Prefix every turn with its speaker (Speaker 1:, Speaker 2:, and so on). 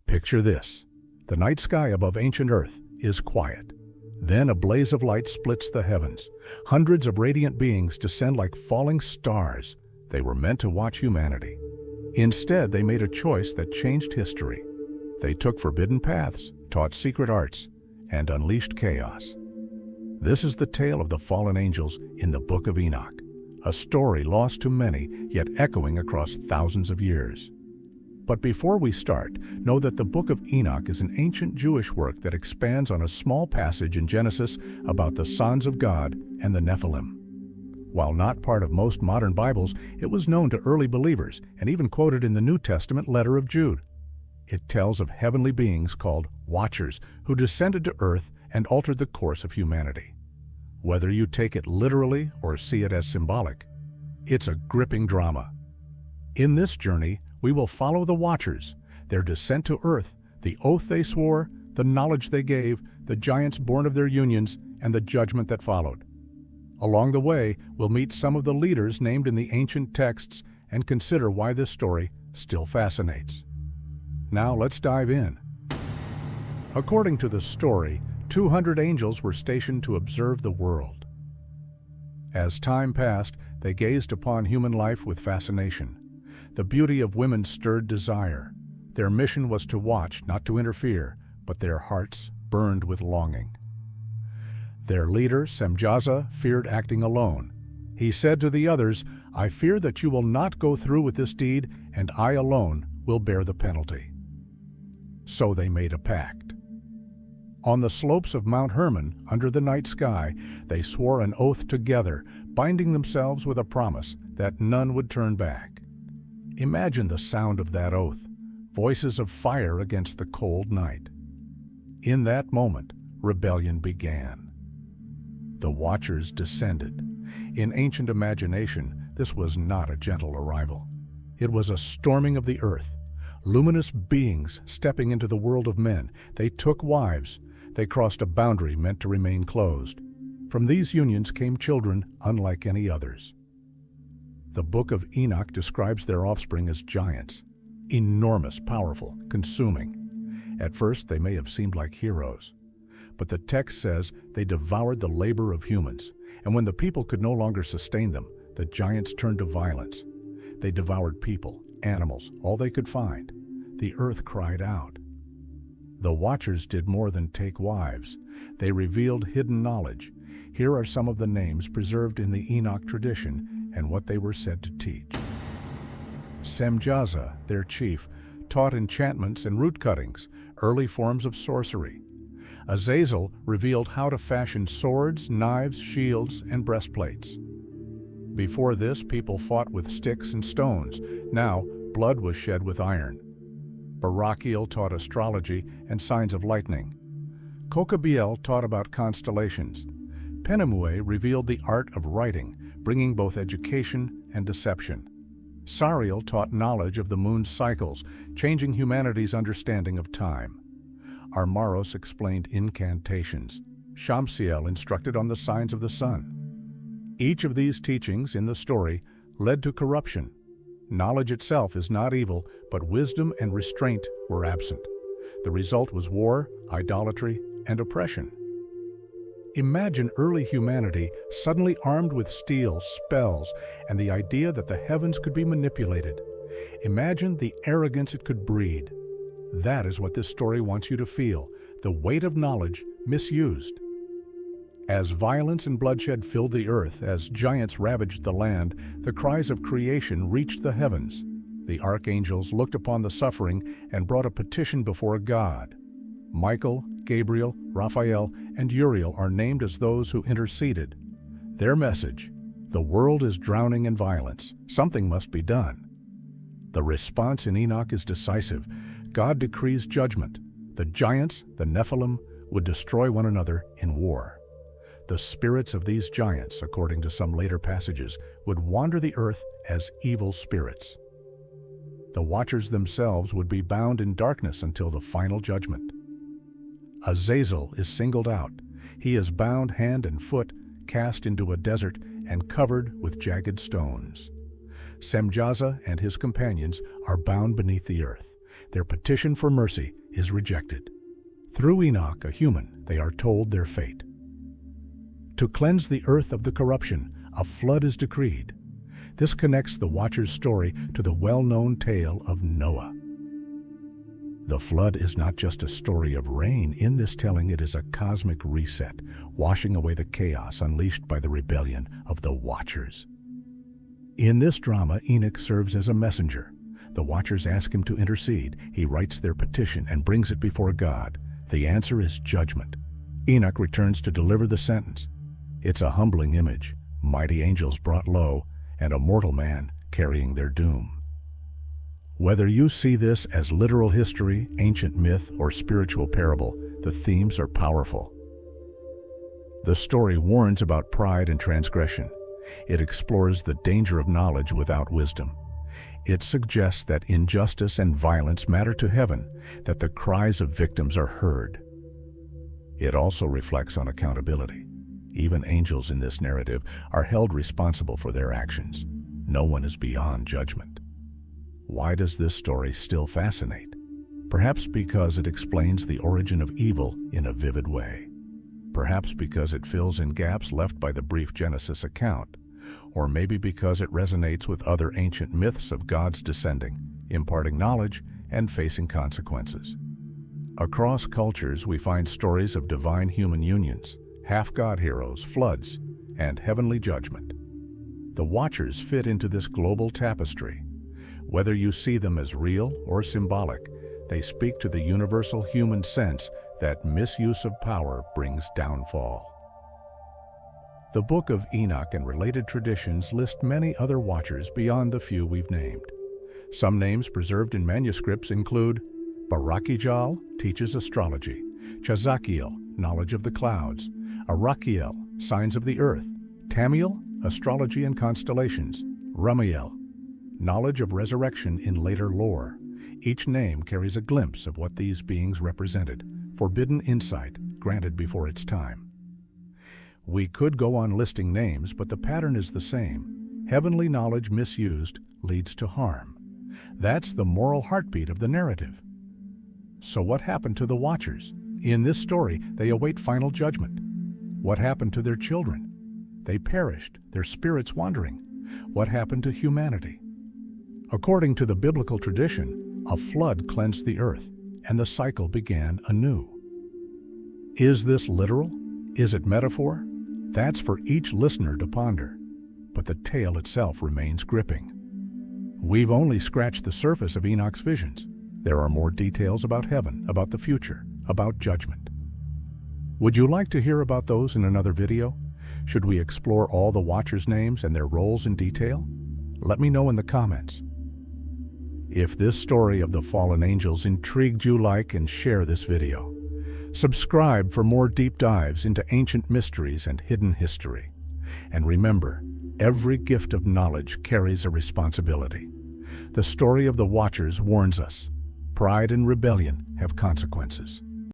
Speaker 1: Picture this. The night sky above ancient Earth is quiet. Then a blaze of light splits the heavens. Hundreds of radiant beings descend like falling stars. They were meant to watch humanity. Instead, they made a choice that changed history. They took forbidden paths, taught secret arts, and unleashed chaos. This is the tale of the fallen angels in the Book of Enoch, a story lost to many, yet echoing across thousands of years. But before we start, know that the Book of Enoch is an ancient Jewish work that expands on a small passage in Genesis about the sons of God and the Nephilim. While not part of most modern Bibles, it was known to early believers and even quoted in the New Testament letter of Jude. It tells of heavenly beings called Watchers who descended to earth and altered the course of humanity. Whether you take it literally or see it as symbolic, it's a gripping drama. In this journey, we will follow the Watchers, their descent to earth, the oath they swore, the knowledge they gave, the giants born of their unions, and the judgment that followed. Along the way, we'll meet some of the leaders named in the ancient texts and consider why this story still fascinates. Now let's dive in. According to the story, 200 angels were stationed to observe the world. As time passed, they gazed upon human life with fascination. The beauty of women stirred desire. Their mission was to watch, not to interfere, but their hearts burned with longing. Their leader, Semjaza, feared acting alone. He said to the others, "I fear that you will not go through with this deed, and I alone will bear the penalty." So they made a pact. On the slopes of Mount Hermon, under the night sky, they swore an oath together, binding themselves with a promise that none would turn back. Imagine the sound of that oath, voices of fire against the cold night. In that moment, rebellion began. The Watchers descended. In ancient imagination, this was not a gentle arrival. It was a storming of the earth. Luminous beings stepping into the world of men. They took wives. They crossed a boundary meant to remain closed. From these unions came children unlike any others. The Book of Enoch describes their offspring as giants, enormous, powerful, consuming. At first, they may have seemed like heroes. But the text says they devoured the labor of humans, and when the people could no longer sustain them, the giants turned to violence. They devoured people, animals, all they could find. The earth cried out. The Watchers did more than take wives. They revealed hidden knowledge. Here are some of the names preserved in the Enoch tradition and what they were said to teach. Semjaza, their chief, taught enchantments and root cuttings, early forms of sorcery. Azazel revealed how to fashion swords, knives, shields, and breastplates. Before this, people fought with sticks and stones. Now, blood was shed with iron. Barachiel taught astrology and signs of lightning. Kokabiel taught about constellations. Penamue revealed the art of writing, bringing both education and deception. Sariel taught knowledge of the moon's cycles, changing humanity's understanding of time. Armaros explained incantations. Shamsiel instructed on the signs of the sun. Each of these teachings in the story led to corruption. Knowledge itself is not evil, but wisdom and restraint were absent. The result was war, idolatry, and oppression. Imagine early humanity suddenly armed with steel, spells, and the idea that the heavens could be manipulated. Imagine the arrogance it could breed. That is what this story wants you to feel, the weight of knowledge misused. As violence and bloodshed filled the earth, as giants ravaged the land, the cries of creation reached the heavens. The archangels looked upon the suffering and brought a petition before God. Michael, Gabriel, Raphael, and Uriel are named as those who interceded. Their message: the world is drowning in violence. Something must be done. The response in Enoch is decisive. God decrees judgment. The giants, the Nephilim, would destroy one another in war. The spirits of these giants, according to some later passages, would wander the earth as evil spirits. The Watchers themselves would be bound in darkness until the final judgment. Azazel is singled out. He is bound hand and foot, cast into a desert, and covered with jagged stones. Semjaza and his companions are bound beneath the earth. Their petition for mercy is rejected. Through Enoch, a human, they are told their fate. To cleanse the earth of the corruption, a flood is decreed. This connects the Watcher's story to the well-known tale of Noah. The flood is not just a story of rain. In this telling, it is a cosmic reset, washing away the chaos unleashed by the rebellion of the Watchers. In this drama, Enoch serves as a messenger. The Watchers ask him to intercede. He writes their petition and brings it before God. The answer is judgment. Enoch returns to deliver the sentence. It's a humbling image, mighty angels brought low, and a mortal man carrying their doom. Whether you see this as literal history, ancient myth, or spiritual parable, the themes are powerful. The story warns about pride and transgression. It explores the danger of knowledge without wisdom. It suggests that injustice and violence matter to heaven, that the cries of victims are heard. It also reflects on accountability. Even angels in this narrative are held responsible for their actions. No one is beyond judgment. Why does this story still fascinate? Perhaps because it explains the origin of evil in a vivid way. Perhaps because it fills in gaps left by the brief Genesis account. Or maybe because it resonates with other ancient myths of God's descending, imparting knowledge, and facing consequences. Across cultures, we find stories of divine human unions, half-god heroes, floods, and heavenly judgment. The Watchers fit into this global tapestry. Whether you see them as real or symbolic, they speak to the universal human sense that misuse of power brings downfall. The Book of Enoch and related traditions list many other Watchers beyond the few we've named. Some names preserved in manuscripts include Barakijal, teaches astrology; Chazakiel, knowledge of the clouds; Arakiel, signs of the earth; Tamiel, astrology and constellations; Ramiel, knowledge of resurrection in later lore. Each name carries a glimpse of what these beings represented, forbidden insight granted before its time. We could go on listing names, but the pattern is the same. Heavenly knowledge misused leads to harm. That's the moral heartbeat of the narrative. So what happened to the Watchers? In this story, they await final judgment. What happened to their children? They perished, their spirits wandering. What happened to humanity? According to the biblical tradition, a flood cleansed the earth, and the cycle began anew. Is this literal? Is it metaphor? That's for each listener to ponder, but the tale itself remains gripping. We've only scratched the surface of Enoch's visions. There are more details about heaven, about the future, about judgment. Would you like to hear about those in another video? Should we explore all the Watchers' names and their roles in detail? Let me know in the comments. If this story of the fallen angels intrigued you, like and share this video. Subscribe for more deep dives into ancient mysteries and hidden history. And remember, every gift of knowledge carries a responsibility. The story of the Watchers warns us. Pride and rebellion have consequences.